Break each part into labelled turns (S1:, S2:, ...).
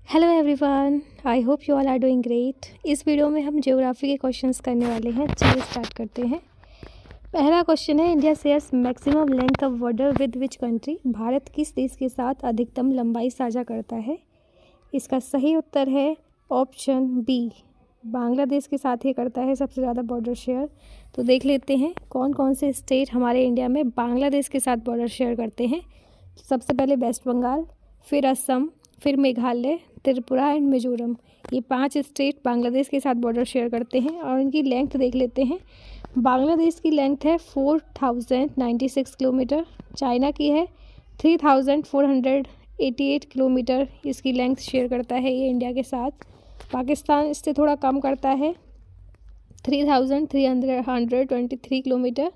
S1: Hello everyone, I hope you all are doing great. इस video में हम geography के क्वेश्चंस करने वाले हैं। चलिए स्टार्ट करते हैं। पहला क्वेश्चन है, India shares maximum length of border with which country. Bharat किस देश के साथ अधिकतम लंबाई साझा करता है? इसका सही उत्तर है ऑप्शन बी, बांग्लादेश के साथ ही करता है सबसे ज़्यादा बॉर्डर शेयर। तो देख लेते हैं कौन कौन से स्टेट हमारे इंडिया में बांग्लादेश के साथ बॉर्डर शेयर करते हैं। सबसे पहले वेस्ट बंगाल, फिर असम, फिर मेघालय, त्रिपुरा एंड मिजोरम। ये 5 स्टेट बांग्लादेश के साथ बॉर्डर शेयर करते हैं और इनकी लेंथ देख लेते हैं। बांग्लादेश की लेंथ है 4096 किलोमीटर, चाइना की है 3488 किलोमीटर इसकी लेंथ शेयर करता है ये इंडिया के साथ। पाकिस्तान इससे थोड़ा कम करता है 3323 किलोमीटर।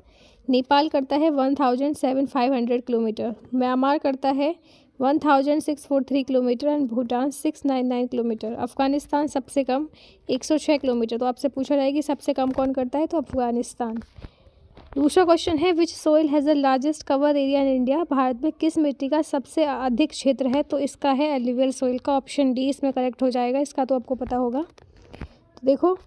S1: नेपाल करता है 1700 किलोमीटर। म्यांमार करता है 1643 kilometre and Bhutan 699 kilometre. Afghanistan सबसे कम 106 किलोमीटर। तो आपसे पूछा जाए कि सबसे कम कौन करता है, तो अफगानिस्तान। दूसरा क्वेश्चन है, which soil has the largest cover area in India. Bharat में किस मिट्टी का सबसे अधिक क्षेत्र है? तो इसका है एलुवियल सोइल का। ऑप्शन डी इसमें करेक्ट हो जाएगा। इसका तो आपको पता होगा। तो देखो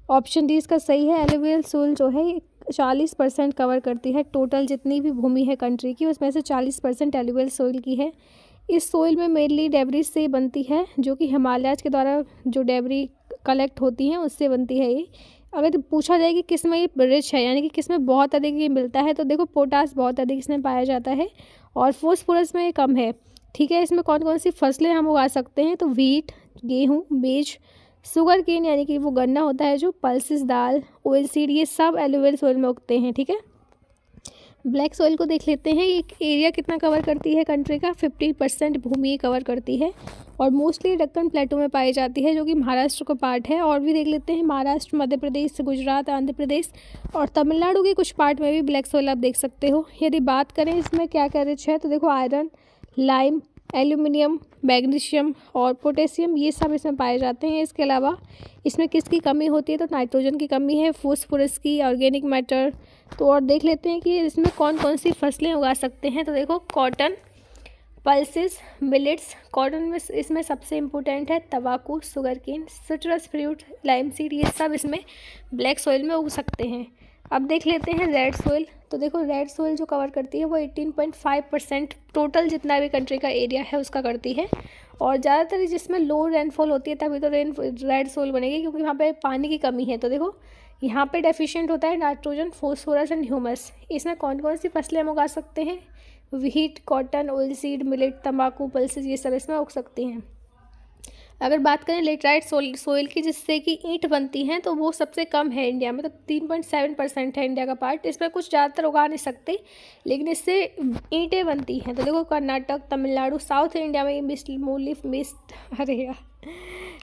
S1: ऑप्शन डी इसका सही है। एलुवियल सोइल जो है 40% कवर करती है। टोटल जितनी भी भूमि है कंट्री की उसमें से 40% एलुवियल सोइल की है। इस सोइल में मेनली डेब्रिज से बनती है, जो कि हिमालयाज के द्वारा जो डेब्री कलेक्ट होती हैं उससे बनती है ये। अगर पूछा जाए कि किस में ये रिच है, यानी कि किस में बहुत अधिक ये मिलता है, तो देखो पोटास बहुत अधिक इसमें पाया जाता है और फॉस्फोरस में ये कम है। ठीक है, इसमें कौन कौन सी फसलें हम उगा सकते हैं, तो व्हीट, गेहूँ, मेज, शुगर केन यानी कि वो गन्ना होता है जो, पल्सेस दाल, ऑयल सीड, ये सब एलुवियल सोइल में उगते हैं। ठीक है, ब्लैक सोइल को देख लेते हैं। एक एरिया कितना कवर करती है कंट्री का, 50% भूमि कवर करती है और मोस्टली दक्कन प्लेटो में पाई जाती है, जो कि महाराष्ट्र का पार्ट है। और भी देख लेते हैं, महाराष्ट्र, मध्य प्रदेश, गुजरात, आंध्र प्रदेश और तमिलनाडु के कुछ पार्ट में भी ब्लैक सोइल आप देख सकते हो। यदि बात करें इसमें क्या क्या रिच है, तो देखो आयरन, लाइम, एल्यूमिनियम, मैग्नीशियम और पोटेशियम, ये सब इसमें पाए जाते हैं। इसके अलावा इसमें किसकी कमी होती है, तो नाइट्रोजन की कमी है, फॉस्फोरस की, ऑर्गेनिक मैटर। तो और देख लेते हैं कि इसमें कौन कौन सी फसलें उगा सकते हैं। तो देखो कॉटन, पल्सेस, मिलेट्स। कॉटन में इसमें सबसे इम्पोर्टेंट है तंबाकू, sugar cane, citrus fruit, lime seed, ये सब इसमें ब्लैक सॉइल में उग सकते हैं। अब देख लेते हैं रेड सोइल। तो देखो रेड सोइल जो कवर करती है वो 18.5% टोटल जितना भी कंट्री का एरिया है उसका करती है। और ज़्यादातर जिसमें लो रेनफॉल होती है तभी तो रेड सोइल बनेगी, क्योंकि वहाँ पे पानी की कमी है। तो देखो यहाँ पे डेफिशिएंट होता है नाइट्रोजन, फॉस्फोरस एंड ह्यूमस। इसमें कौन कौन सी फसलें हम उगा सकते हैं, wheat, cotton, oil seed, millet, तंबाकू, पल्सेस, ये सब इसमें उग सकती हैं। अगर बात करें लेटराइट सोइल की, जिससे कि ईंट बनती हैं, तो वो सबसे कम है इंडिया में। तो 3.7% है इंडिया का पार्ट। इसमें कुछ ज़्यादातर उगा नहीं सकते, लेकिन इससे ईंटें बनती हैं। तो देखो कर्नाटक, तमिलनाडु, साउथ इंडिया में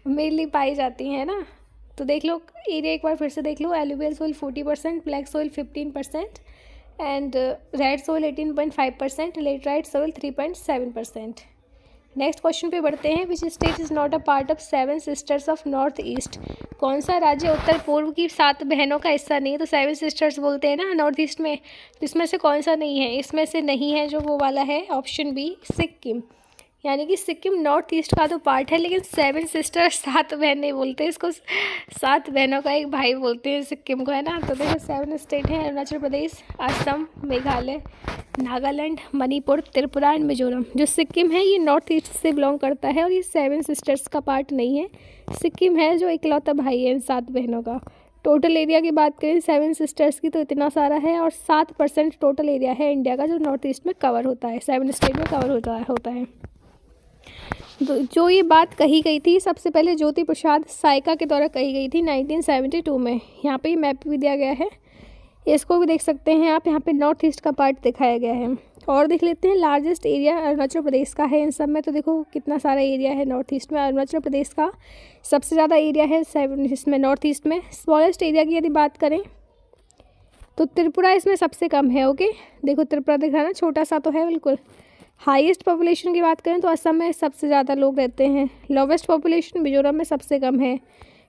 S1: मेनली पाई जाती हैं ना। तो देख लो एरिया एक बार फिर से देख लो। Alluvial soil 40%, black soil 15% and red soil 18.5%, laterite soil 3.7%। Next question पे बढ़ते हैं। Which state is not a part of 7 sisters of north east. कौन सा राज्य उत्तर पूर्व की 7 बहनों का हिस्सा नहीं है? तो 7 सिस्टर्स बोलते हैं ना नॉर्थ ईस्ट में, तो इसमें से कौन सा नहीं है? इसमें से नहीं है जो वो वाला है ऑप्शन बी, सिक्किम। यानी कि सिक्किम नॉर्थ ईस्ट का तो पार्ट है, लेकिन 7 सिस्टर्स 7 बहन नहीं बोलते इसको, 7 बहनों का एक भाई बोलते हैं सिक्किम को, है ना। तो देखो 7 स्टेट हैं, अरुणाचल प्रदेश, असम, मेघालय, नागालैंड, मणिपुर, त्रिपुरा एंड मिजोरम। जो सिक्किम है ये नॉर्थ ईस्ट से बिलोंग करता है और ये 7 सिस्टर्स का पार्ट नहीं है। सिक्किम है जो इकलौता भाई है इन 7 बहनों का। टोटल एरिया की बात करें 7 सिस्टर्स की तो इतना सारा है और 7% टोटल एरिया है इंडिया का जो नॉर्थ ईस्ट में कवर होता है, 7 स्टेट में कवर होता है। तो जो ये बात कही गई थी सबसे पहले ज्योति प्रसाद साइका के द्वारा कही गई थी 1972 में। यहाँ पे मैप भी दिया गया है, इसको भी देख सकते हैं आप। यहाँ पे नॉर्थ ईस्ट का पार्ट दिखाया गया है। और देख लेते हैं लार्जेस्ट एरिया अरुणाचल प्रदेश का है इन सब में। तो देखो कितना सारा एरिया है नॉर्थ ईस्ट में। अरुणाचल प्रदेश का सबसे ज़्यादा एरिया है 7 इसमें नॉर्थ ईस्ट में। स्मॉलेस्ट एरिया की यदि बात करें तो त्रिपुरा इसमें सबसे कम है। ओके, देखो त्रिपुरा दिख रहा है ना, छोटा सा तो है बिल्कुल। हाईएस्ट पॉपुलेशन की बात करें तो असम में सबसे ज़्यादा लोग रहते हैं। लोवेस्ट पॉपुलेशन मिजोरम में सबसे कम है।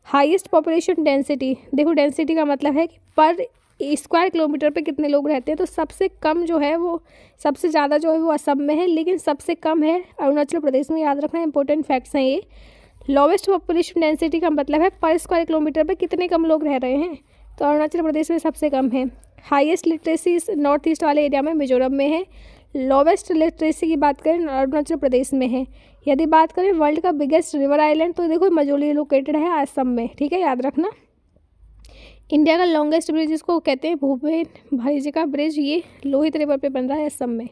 S1: हाईएस्ट पॉपुलेशन डेंसिटी, देखो डेंसिटी का मतलब है कि पर स्क्वायर किलोमीटर पे कितने लोग रहते हैं। तो सबसे कम जो है वो, सबसे ज़्यादा जो है वो असम में है, लेकिन सबसे कम है अरुणाचल प्रदेश में। याद रखना, इंपॉर्टेंट फैक्ट्स हैं ये। लोवेस्ट पॉपुलेशन डेंसिटी का मतलब है पर स्क्वायर किलोमीटर पे कितने कम लोग रह रहे हैं, तो अरुणाचल प्रदेश में सबसे कम है। हाईएस्ट लिटरेसी नॉर्थ ईस्ट वाले एरिया में मिजोरम में है। लोवेस्ट लिटरेसी की बात करें अरुणाचल प्रदेश में है। यदि बात करें वर्ल्ड का बिगेस्ट रिवर आइलैंड तो देखो मजोली लोकेटेड है असम में, ठीक है, याद रखना। इंडिया का लॉन्गेस्ट ब्रिज जिसको कहते हैं भूपेन भाईजिका ब्रिज, ये लोहित रिवर पे बन रहा है असम में।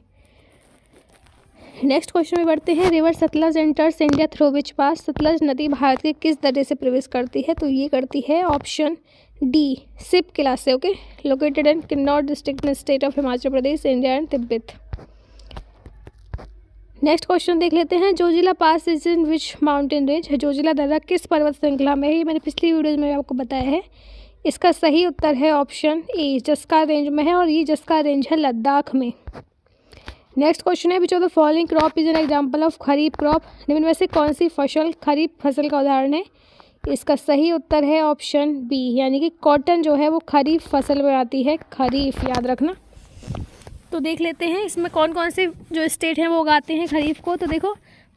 S1: नेक्स्ट क्वेश्चन में बढ़ते हैं। River Sutlej enters India through which pass, Sutlej नदी भारत के किस दर्रे से प्रवेश करती है, तो ये करती है ऑप्शन डी सिप किला से। Okay, located in Kinnaur district in state of Himachal Pradesh, India and Tibet. Next question देख लेते हैं। Zojila pass is in which mountain range, Zojila दर्रा किस पर्वत श्रृंखला में है, ये मैंने पिछली वीडियो में आपको बताया है। इसका सही उत्तर है ऑप्शन ए जस्का रेंज में है, और ये जस्का रेंज है लद्दाख में। नेक्स्ट क्वेश्चन है। विच of the following crop is an example of kharif crop, निम्न में से कौन सी फसल खरीफ फसल का उदाहरण है, इसका सही उत्तर है ऑप्शन बी, यानी कि कॉटन जो है वो खरीफ फसल में आती है, खरीफ, याद रखना। तो देख लेते हैं इसमें कौन कौन से जो स्टेट हैं वो उगाते हैं खरीफ को, तो देखो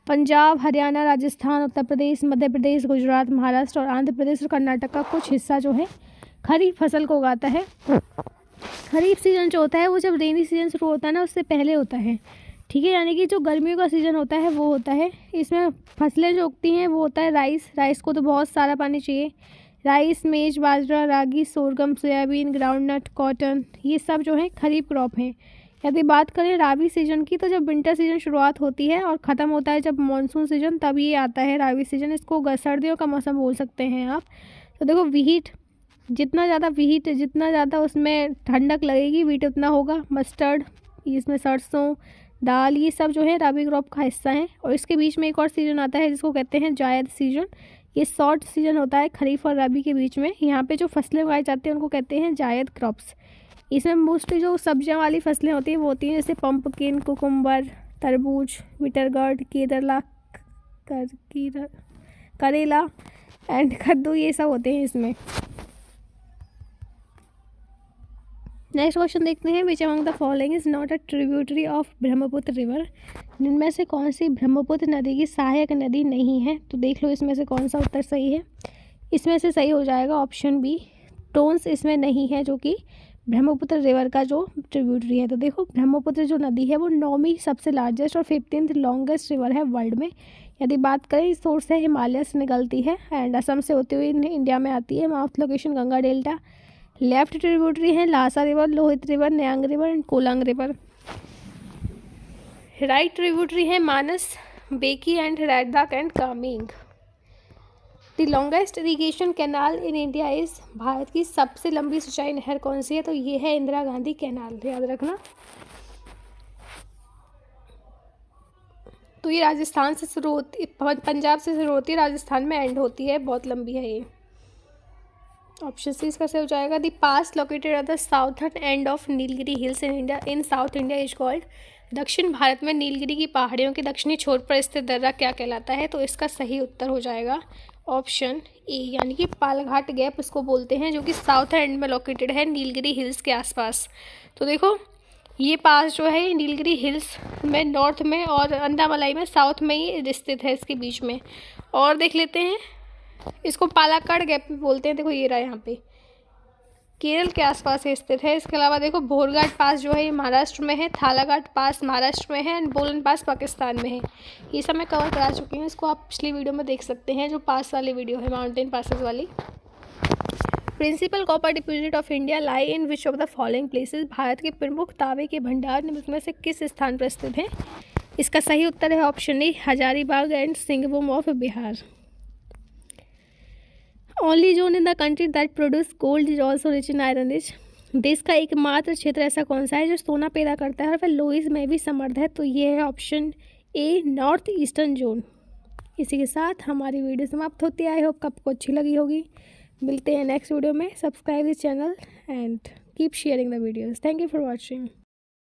S1: पंजाब, हरियाणा, राजस्थान, उत्तर प्रदेश, मध्य प्रदेश, गुजरात, महाराष्ट्र और आंध्र प्रदेश और कर्नाटक का कुछ हिस्सा जो है खरीफ फसल को उगाता है। खरीफ सीजन जो होता है वो जब रेनी सीजन शुरू होता है ना उससे पहले होता है, ठीक है, यानी कि जो गर्मियों का सीज़न होता है वो होता है। इसमें फसलें जो उगती हैं वो होता है राइस को तो बहुत सारा पानी चाहिए। राइस, मेज, बाजरा, रागी, सोरगम, सोयाबीन, ग्राउंडनट, कॉटन, ये सब जो है खरीफ क्रॉप हैं। यदि बात करें राबी सीजन की तो जब विंटर सीजन शुरुआत होती है और ख़त्म होता है जब मानसून सीजन, तब ये आता है राबी सीजन। इसको सर्दियों का मौसम बोल सकते हैं आप। तो देखो व्हीट, जितना ज़्यादा उसमें ठंडक लगेगी व्हीट उतना होगा। मस्टर्ड, इसमें सरसों, दाल, ये सब जो है राबी क्रॉप का हिस्सा है। और इसके बीच में एक और सीजन आता है जिसको कहते हैं जायद सीजन। ये शॉर्ट सीजन होता है खरीफ और रबी के बीच में। यहाँ पे जो फसलें उगाई जाती हैं उनको कहते हैं जायद क्रॉप्स। इसमें मोस्टली जो सब्जियां वाली फसलें होती हैं वो होती हैं जैसे पंपकिन, कुकुम्बर, तरबूज, विटरगर्ड, करेला एंड कद्दू, ये सब होते हैं इसमें। नेक्स्ट क्वेश्चन देखते हैं। Which among the following is not a tributary of Brahmaputra river, इनमें से कौन सी ब्रह्मपुत्र नदी की सहायक नदी नहीं है, तो देख लो इसमें से कौन सा उत्तर सही है। इसमें से सही हो जाएगा ऑप्शन बी, टोन्स इसमें नहीं है जो कि ब्रह्मपुत्र रिवर का जो ट्रिब्यूटरी है। तो देखो ब्रह्मपुत्र जो नदी है वो 9वीं सबसे लार्जेस्ट और 15th लॉन्गेस्ट रिवर है वर्ल्ड में। यदि बात करें सोर्स है हिमालय से निकलती है एंड असम से होती हुई इंडिया में आती है। Mouth location Ganga delta. Left tributary है Lhasa river, Lohit river, Nyang river and Kolong river. Right tributary है Manas, Beki and Raidak and Kameng. The longest irrigation canal in India is, Bharat की सबसे लंबी सिंचाई नहर कौन सी है, तो ये है इंदिरा गांधी कैनाल, याद रखना। तो ये राजस्थान से शुरू होती, पंजाब से शुरू होती है, राजस्थान में एंड होती है, बहुत लंबी है ये। ऑप्शन सी इसका सही हो जाएगा। The pass located at the southern end of Nilgiri hills in India in south India is called, दक्षिण भारत में नीलगिरी की पहाड़ियों के दक्षिणी छोर पर स्थित दर्रा क्या कहलाता है, तो इसका सही उत्तर हो जाएगा ऑप्शन ए, यानी कि पालघाट गैप इसको बोलते हैं, जो कि साउथ एंड में लोकेटेड है नीलगिरी हिल्स के आसपास। तो देखो ये पास जो है नीलगिरी हिल्स में नॉर्थ में और अंडामलाई में साउथ में ही स्थित है, इसके बीच में। और देख लेते हैं, इसको पालाकाड़ गैप बोलते हैं। देखो ये रहा, यहाँ पे केरल के आसपास स्थित है। इसके अलावा देखो बोरघाट पास जो है ये महाराष्ट्र में है, थालाघाट पास महाराष्ट्र में है एंड बोलन पास पाकिस्तान में है। ये सब मैं कवर करा चुकी हूँ, इसको आप पिछली वीडियो में देख सकते हैं जो पास वाली वीडियो है माउंटेन पासेस वाली। Principal copper deposit of India lie in which of the following places, भारत के प्रमुख तांबे के भंडार में से किस स्थान पर स्थित है, इसका सही उत्तर है option A, Hazaribagh and Singhbhum of Bihar. Only zone in the country that produce gold is also rich in iron rich, देश का एकमात्र क्षेत्र ऐसा कौन सा है जो सोना पैदा करता है और फिर लोइस में भी समृद्ध है, तो ये है option A, north eastern zone. इसी के साथ हमारी वीडियो समाप्त होती है। आई होप आपको अच्छी लगी होगी। मिलते हैं नेक्स्ट वीडियो में। Subscribe this channel and keep sharing the videos. Thank you for watching.